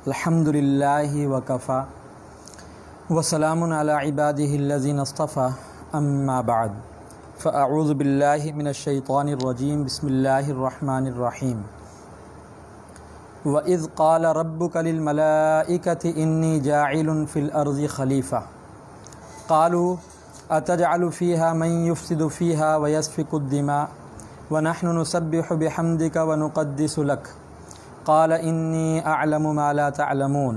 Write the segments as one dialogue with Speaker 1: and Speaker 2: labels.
Speaker 1: الحمدللہ وکفا وسلام علی عبادہ الذین اصطفى اما بعد فاعوذ باللہ من الشیطان الرجیم بسم اللہ الرحمن الرحیم وَإِذْ قَالَ رَبُّكَ لِلْمَلَائِكَةِ إِنِّي جَاعِلٌ فِي الْأَرْضِ خَلِيفَةً قَالُوا أَتَجْعَلُ فِيهَا مَن يُفْسِدُ فِيهَا وَيَسْفِكُ الدِّمَاءَ وَنَحْنُ نُسَبِّحُ بِحَمْدِكَ وَنُقَدِّسُ لَكَ قَالَ إِنِّي أَعْلَمُ مَا لَا تَعْلَمُونَ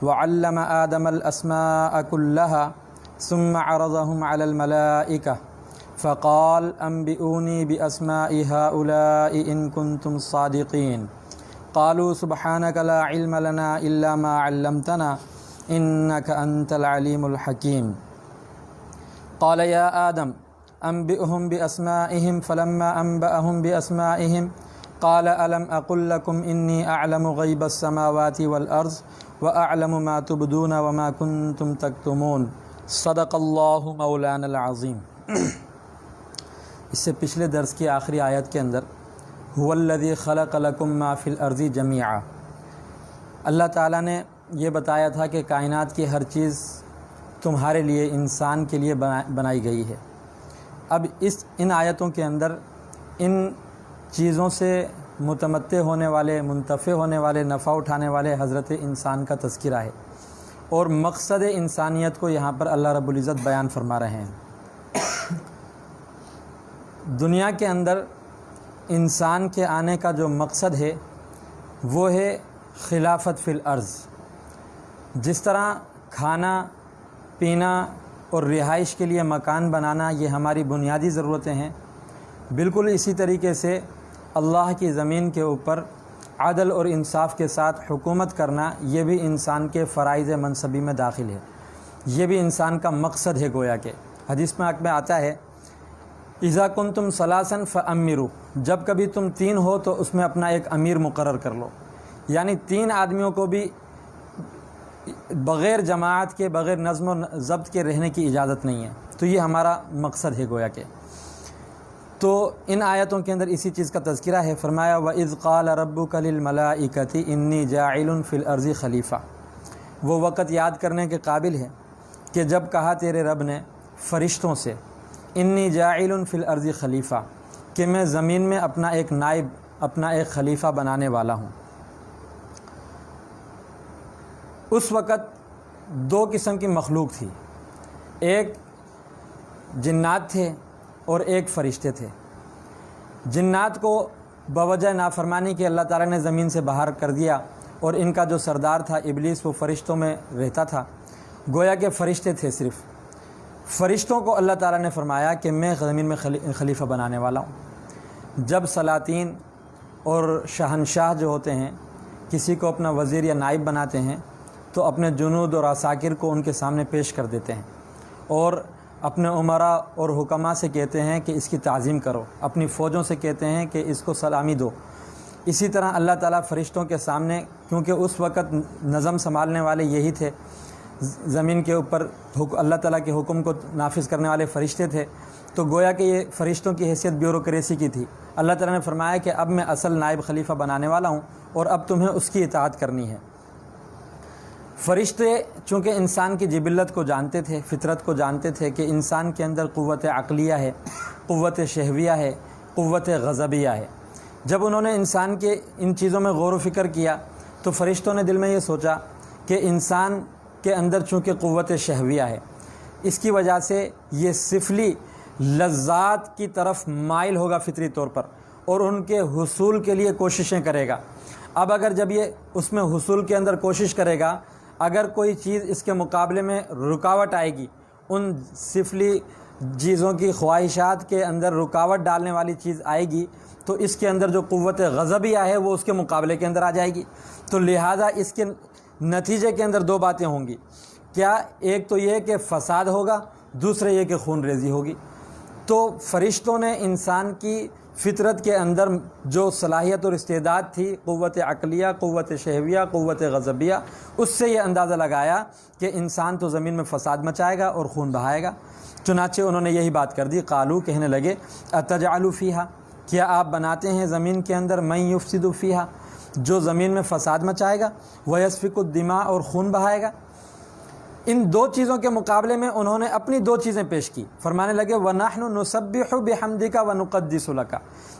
Speaker 1: وَعَلَّمَ آدَمَ الْأَسْمَاءَ كُلَّهَا ثُمَّ عَرَضَهُمْ عَلَى الْمَلَائِكَةِ فَقَالَ أَنبِئُونِي بِأَسْمَاءِ هَؤُلَاءِ إِن كُنتُمْ صَادِقِينَ قالوا سبحانك لا علم لنا إلا ما علمتنا إنك أنت العليم الحكيم قال يا آدم أنبئهم بأسمائهم فلما أنبأهم بأسمائهم قال ألم أقل لكم إني أعلم غيب السماوات والأرض وأعلم ما تبدون وما كنتم تكتمون صدق اللہ مولانا العظیم۔ اس سے پچھلے درس کی آخری آیت کے اندر هو الذی خلق لکم ما فی الارض جمیعا، اللہ تعالیٰ نے یہ بتایا تھا کہ کائنات کی ہر چیز تمہارے لیے، انسان کے لیے بنائی گئی ہے۔ اب ان آیتوں کے اندر ان چیزوں سے متمتع ہونے والے، منتفع ہونے والے، نفع اٹھانے والے حضرت انسان کا تذکرہ ہے، اور مقصد انسانیت کو یہاں پر اللہ رب العزت بیان فرما رہے ہیں۔ دنیا کے اندر انسان کے آنے کا جو مقصد ہے وہ ہے خلافت فی الارض۔ جس طرح کھانا پینا اور رہائش کے لیے مکان بنانا یہ ہماری بنیادی ضرورتیں ہیں، بالکل اسی طریقے سے اللہ کی زمین کے اوپر عدل اور انصاف کے ساتھ حکومت کرنا یہ بھی انسان کے فرائض منصبی میں داخل ہے، یہ بھی انسان کا مقصد ہے۔ گویا کہ حدیث میں آتا ہے اذا کنتم ثلاثا فامروا، جب کبھی تم تین ہو تو اس میں اپنا ایک امیر مقرر کر لو، یعنی تین آدمیوں کو بھی بغیر جماعت کے، بغیر نظم و ضبط کے رہنے کی اجازت نہیں ہے۔ تو یہ ہمارا مقصد ہے گویا کہ۔ تو ان آیتوں کے اندر اسی چیز کا تذکرہ ہے۔ فرمایا وَإِذْ قَالَ رَبُّكَ لِلْمَلَائِكَةِ إِنِّي جَاعِلٌ فِي الْأَرْضِ خَلِيفَةً، وہ وقت یاد کرنے کے قابل ہے کہ جب کہا تیرے رب نے فرشتوں سے انی جاعل فی الارض خلیفہ، کہ میں زمین میں اپنا ایک نائب، اپنا ایک خلیفہ بنانے والا ہوں۔ اس وقت دو قسم کی مخلوق تھی، ایک جنات تھے اور ایک فرشتے تھے۔ جنات کو بوجہ نافرمانی کے اللہ تعالیٰ نے زمین سے باہر کر دیا، اور ان کا جو سردار تھا ابلیس وہ فرشتوں میں رہتا تھا، گویا کہ فرشتے تھے صرف۔ فرشتوں کو اللہ تعالیٰ نے فرمایا کہ میں زمین میں خلیفہ بنانے والا ہوں۔ جب سلاطین اور شہنشاہ جو ہوتے ہیں کسی کو اپنا وزیر یا نائب بناتے ہیں تو اپنے جنود اور عساکر کو ان کے سامنے پیش کر دیتے ہیں، اور اپنے عمراء اور حکماء سے کہتے ہیں کہ اس کی تعظیم کرو، اپنی فوجوں سے کہتے ہیں کہ اس کو سلامی دو۔ اسی طرح اللہ تعالیٰ فرشتوں کے سامنے، کیونکہ اس وقت نظم سنبھالنے والے یہی تھے، زمین کے اوپر اللہ تعالیٰ کے حکم کو نافذ کرنے والے فرشتے تھے، تو گویا کہ یہ فرشتوں کی حیثیت بیوروکریسی کی تھی۔ اللہ تعالیٰ نے فرمایا کہ اب میں اصل نائب خلیفہ بنانے والا ہوں، اور اب تمہیں اس کی اطاعت کرنی ہے۔ فرشتے چونکہ انسان کی جبلت کو جانتے تھے، فطرت کو جانتے تھے کہ انسان کے اندر قوت عقلیہ ہے، قوت شہویہ ہے، قوت غضبیہ ہے۔ جب انہوں نے انسان کے ان چیزوں میں غور و فکر کیا تو فرشتوں نے دل میں یہ سوچا کہ انسان کے اندر چونکہ قوت شہویہ ہے، اس کی وجہ سے یہ سفلی لذات کی طرف مائل ہوگا فطری طور پر، اور ان کے حصول کے لیے کوششیں کرے گا۔ اب اگر جب یہ اس میں حصول کے اندر کوشش کرے گا، اگر کوئی چیز اس کے مقابلے میں رکاوٹ آئے گی، ان سفلی چیزوں کی خواہشات کے اندر رکاوٹ ڈالنے والی چیز آئے گی، تو اس کے اندر جو قوت غضبیہ ہے وہ اس کے مقابلے کے اندر آ جائے گی۔ تو لہٰذا اس کے نتیجے کے اندر دو باتیں ہوں گی، کیا؟ ایک تو یہ کہ فساد ہوگا، دوسرے یہ کہ خون ریزی ہوگی۔ تو فرشتوں نے انسان کی فطرت کے اندر جو صلاحیت اور استعداد تھی، قوت عقلیہ، قوت شہویہ، قوت غضبیہ، اس سے یہ اندازہ لگایا کہ انسان تو زمین میں فساد مچائے گا اور خون بہائے گا۔ چنانچہ انہوں نے یہی بات کر دی، قالو، کہنے لگے، اتجعل فیہا، کیا آپ بناتے ہیں زمین کے اندر من یفسد فیہا، جو زمین میں فساد مچائے گا، ویسفک الدماء اور خون بہائے گا۔ ان دو چیزوں کے مقابلے میں انہوں نے اپنی دو چیزیں پیش کی، فرمانے لگے وَنَحْنُ نُسَبِّحُ بِحَمْدِكَ وَنُقَدِّسُ لَكَ،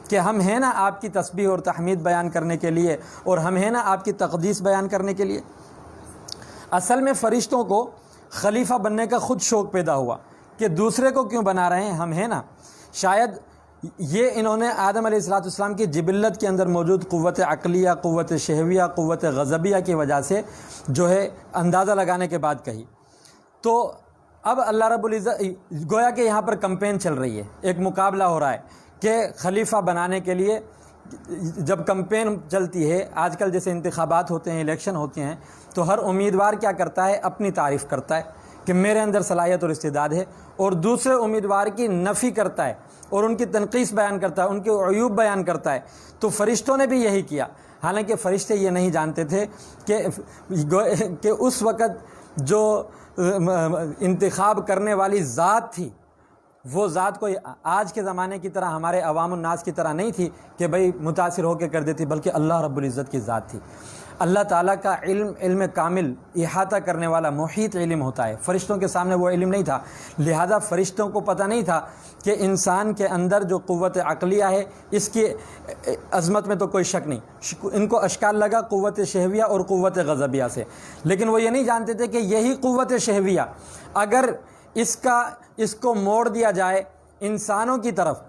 Speaker 1: کہ ہم ہیں نا آپ کی تسبیح اور تحمید بیان کرنے کے لیے، اور ہم ہیں نا آپ کی تقدیس بیان کرنے کے لیے۔ اصل میں فرشتوں کو خلیفہ بننے کا خود شوق پیدا ہوا کہ دوسرے کو کیوں بنا رہے ہیں، ہم ہیں نا۔ شاید یہ انہوں نے آدم علیہ السلام کی جبلت کے اندر موجود قوت عقلیہ، قوت شہویہ، قوت غضبیہ کی وجہ سے جو ہے اندازہ لگانے کے بعد کہی۔ تو اب اللہ رب العزت گویا کہ یہاں پر کمپین چل رہی ہے، ایک مقابلہ ہو رہا ہے کہ خلیفہ بنانے کے لیے جب کمپین چلتی ہے، آج کل جیسے انتخابات ہوتے ہیں، الیکشن ہوتے ہیں، تو ہر امیدوار کیا کرتا ہے، اپنی تعریف کرتا ہے کہ میرے اندر صلاحیت اور استعداد ہے، اور دوسرے امیدوار کی نفی کرتا ہے اور ان کی تنقیص بیان کرتا ہے، ان کے عیوب بیان کرتا ہے۔ تو فرشتوں نے بھی یہی کیا، حالانکہ فرشتے یہ نہیں جانتے تھے کہ اس وقت جو انتخاب کرنے والی ذات تھی، وہ ذات کوئی آج کے زمانے کی طرح ہمارے عوام الناس کی طرح نہیں تھی کہ بھئی متاثر ہو کے کر دیتی، بلکہ اللہ رب العزت کی ذات تھی۔ اللہ تعالیٰ کا علم کامل، احاطہ کرنے والا، محیط علم ہوتا ہے۔ فرشتوں کے سامنے وہ علم نہیں تھا، لہذا فرشتوں کو پتہ نہیں تھا کہ انسان کے اندر جو قوت عقلیہ ہے اس کی عظمت میں تو کوئی شک نہیں۔ ان کو اشکال لگا قوت شہویہ اور قوت غضبیہ سے، لیکن وہ یہ نہیں جانتے تھے کہ یہی قوت شہویہ اگر اس کو موڑ دیا جائے انسانوں کی طرف،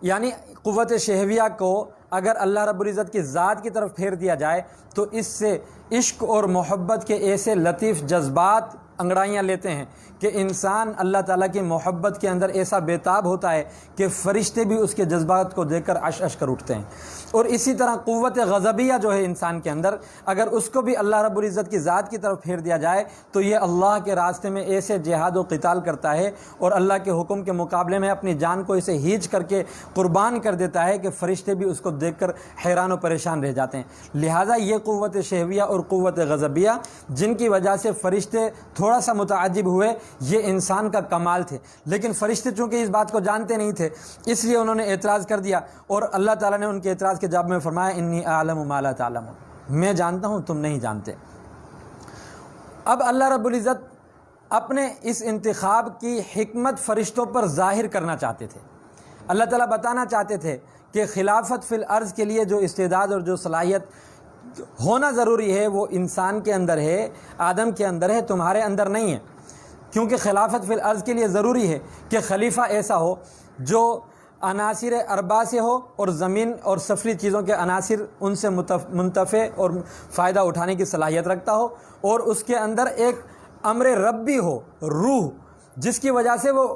Speaker 1: یعنی قوت شہویہ کو اگر اللہ رب العزت کی ذات کی طرف پھیر دیا جائے تو اس سے عشق اور محبت کے ایسے لطیف جذبات انگڑائیاں لیتے ہیں کہ انسان اللہ تعالیٰ کی محبت کے اندر ایسا بےتاب ہوتا ہے کہ فرشتے بھی اس کے جذبات کو دیکھ کر عش عش کر اٹھتے ہیں۔ اور اسی طرح قوت غضبیہ جو ہے انسان کے اندر، اگر اس کو بھی اللہ رب العزت کی ذات کی طرف پھیر دیا جائے تو یہ اللہ کے راستے میں ایسے جہاد و قتال کرتا ہے اور اللہ کے حکم کے مقابلے میں اپنی جان کو اسے ہیچ کر کے قربان کر دیتا ہے کہ فرشتے بھی اس کو دیکھ کر حیران و پریشان رہ جاتے ہیں۔ لہٰذا یہ قوت شہویہ اور قوت غضبیہ جن کی وجہ سے فرشتے تھوڑا سا متعجب ہوئے، یہ انسان کا کمال تھے، لیکن فرشتے چونکہ اس بات کو جانتے نہیں تھے، اس لیے انہوں نے اعتراض کر دیا، اور اللہ تعالیٰ نے ان کے اعتراض کے جواب میں فرمایا انی اعلم ما لا تعلمون، میں جانتا ہوں تم نہیں جانتے۔ اب اللہ رب العزت اپنے اس انتخاب کی حکمت فرشتوں پر ظاہر کرنا چاہتے تھے۔ اللہ تعالیٰ بتانا چاہتے تھے کہ خلافت فی الارض کے لیے جو استعداد اور جو صلاحیت ہونا ضروری ہے وہ انسان کے اندر ہے، آدم کے اندر ہے، تمہارے اندر نہیں ہے۔ کیونکہ خلافت فی الارض کے لیے ضروری ہے کہ خلیفہ ایسا ہو جو عناصر اربع سے ہو اور زمین اور سفلی چیزوں کے عناصر ان سے منتفع اور فائدہ اٹھانے کی صلاحیت رکھتا ہو، اور اس کے اندر ایک امر ربی ہو، روح، جس کی وجہ سے وہ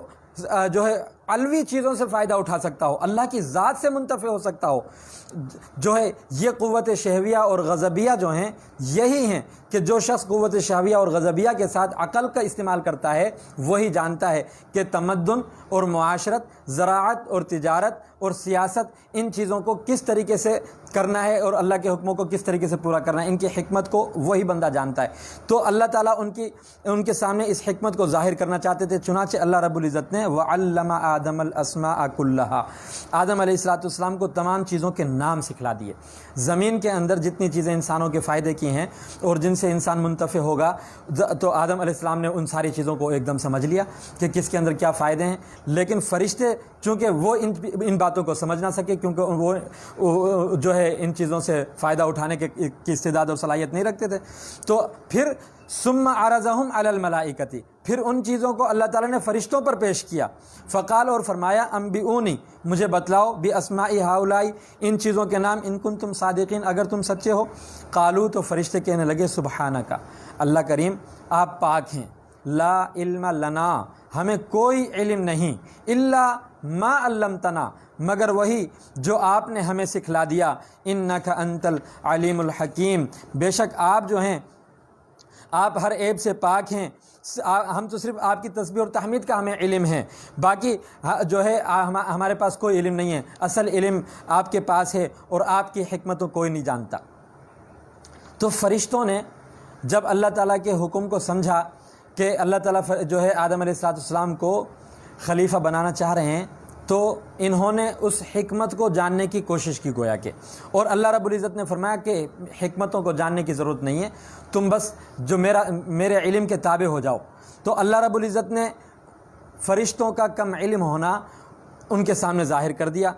Speaker 1: جو ہے علوی چیزوں سے فائدہ اٹھا سکتا ہو، اللہ کی ذات سے منتفع ہو سکتا ہو۔ جو ہے یہ قوت شہویہ اور غضبیہ جو ہیں یہی ہیں کہ جو شخص قوت شہویہ اور غضبیہ کے ساتھ عقل کا استعمال کرتا ہے وہی جانتا ہے کہ تمدن اور معاشرت، زراعت اور تجارت اور سیاست، ان چیزوں کو کس طریقے سے کرنا ہے اور اللہ کے حکموں کو کس طریقے سے پورا کرنا ہے، ان کی حکمت کو وہی بندہ جانتا ہے۔ تو اللہ تعالیٰ ان کے سامنے اس حکمت کو ظاہر کرنا چاہتے تھے، چنانچہ اللہ رب العزت نے وَعَلَّمَ آدَمَ الْأَسْمَاءَ كُلَّهَا، آدم علیہ السلام کو تمام چیزوں کے نام سکھلا دیے۔ زمین کے اندر جتنی چیزیں انسانوں کے فائدے کی ہیں اور جن سے انسان منتفع ہوگا، تو آدم علیہ السلام نے ان ساری چیزوں کو ایک دم سمجھ لیا کہ کس کے اندر کیا فائدے ہیں۔ لیکن فرشتے چونکہ وہ ان باتوں کو سمجھ نہ سکے، کیونکہ وہ جو ہے ان چیزوں سے فائدہ اٹھانے کی استعداد اور صلاحیت نہیں رکھتے تھے، تو پھر ثم عرضہم علی الملائکۃ، پھر ان چیزوں کو اللہ تعالیٰ نے فرشتوں پر پیش کیا۔ فقال، اور فرمایا انبئونی، مجھے بتلاؤ، باسماء ہؤلاء، ان چیزوں کے نام، ان کنتم صادقین، اگر تم سچے ہو۔ قالوا، تو فرشتے کہنے لگے سبحانک، اللہ کریم آپ پاک ہیں، لا علم لنا، ہمیں کوئی علم نہیں، الا ما علمتنا، مگر وہی جو آپ نے ہمیں سکھلا دیا، انک انت العلیم الحکیم، بے شک آپ جو ہیں آپ ہر عیب سے پاک ہیں، ہم تو صرف آپ کی تسبیح اور تحمید کا ہمیں علم ہے، باقی جو ہے ہمارے پاس کوئی علم نہیں ہے، اصل علم آپ کے پاس ہے اور آپ کی حکمت کو کوئی نہیں جانتا۔ تو فرشتوں نے جب اللہ تعالیٰ کے حکم کو سمجھا کہ اللہ تعالیٰ جو ہے آدم علیہ السلام کو خلیفہ بنانا چاہ رہے ہیں، تو انہوں نے اس حکمت کو جاننے کی کوشش کی گویا کہ، اور اللہ رب العزت نے فرمایا کہ حکمتوں کو جاننے کی ضرورت نہیں ہے، تم بس جو میرے علم کے تابع ہو جاؤ۔ تو اللہ رب العزت نے فرشتوں کا کم علم ہونا ان کے سامنے ظاہر کر دیا۔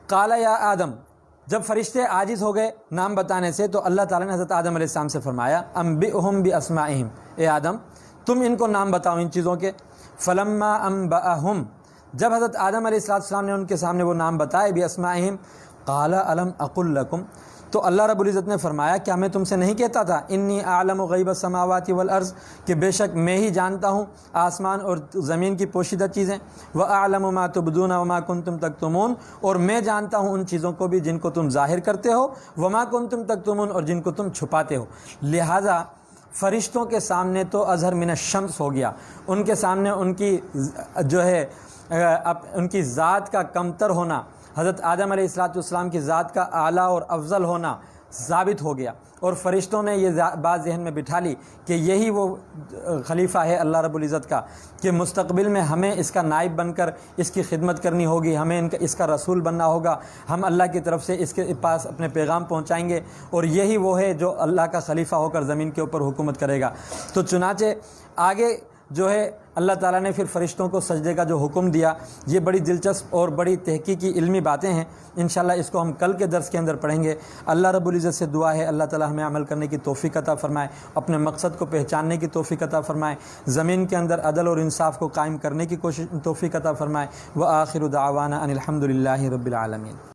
Speaker 1: قال یا آدم، جب فرشتے عاجز ہو گئے نام بتانے سے تو اللہ تعالیٰ نے حضرت آدم علیہ السلام سے فرمایا انبئہم باسمائہم، اے آدم تم ان کو نام بتاؤ ان چیزوں کے۔ فلما انبأہم، جب حضرت آدم علیہ السلام نے ان کے سامنے وہ نام بتائے باسمائہم، قال الم اقل لکم، تو اللہ رب العزت نے فرمایا کیا میں تم سے نہیں کہتا تھا انی اعلم غیب السماوات والارض، کہ بے شک میں ہی جانتا ہوں آسمان اور زمین کی پوشیدہ چیزیں، واعلم ما تبدون وما کنتم تکتمون، اور میں جانتا ہوں ان چیزوں کو بھی جن کو تم ظاہر کرتے ہو، وما کنتم تکتمون، اور جن کو تم چھپاتے ہو۔ لہذا فرشتوں کے سامنے تو اظہر من الشمس ہو گیا، ان کے سامنے ان کی جو ہے ان کی ذات کا کمتر ہونا، حضرت آدم علیہ السلام کی ذات کا اعلیٰ اور افضل ہونا ثابت ہو گیا، اور فرشتوں نے یہ بات ذہن میں بٹھا لی کہ یہی وہ خلیفہ ہے اللہ رب العزت کا، کہ مستقبل میں ہمیں اس کا نائب بن کر اس کی خدمت کرنی ہوگی، ہمیں اس کا رسول بننا ہوگا، ہم اللہ کی طرف سے اس کے پاس اپنے پیغام پہنچائیں گے، اور یہی وہ ہے جو اللہ کا خلیفہ ہو کر زمین کے اوپر حکومت کرے گا۔ تو چنانچہ آگے جو ہے اللہ تعالیٰ نے پھر فرشتوں کو سجدے کا جو حکم دیا، یہ بڑی دلچسپ اور بڑی تحقیقی علمی باتیں ہیں، انشاءاللہ اس کو ہم کل کے درس کے اندر پڑھیں گے۔ اللہ رب العزت سے دعا ہے اللہ تعالیٰ ہمیں عمل کرنے کی توفیق عطا فرمائے، اپنے مقصد کو پہچاننے کی توفیق عطا فرمائے، زمین کے اندر عدل اور انصاف کو قائم کرنے کی توفیق عطا فرمائے۔ وآخر دعوانا ان الحمد للہ رب العالمین۔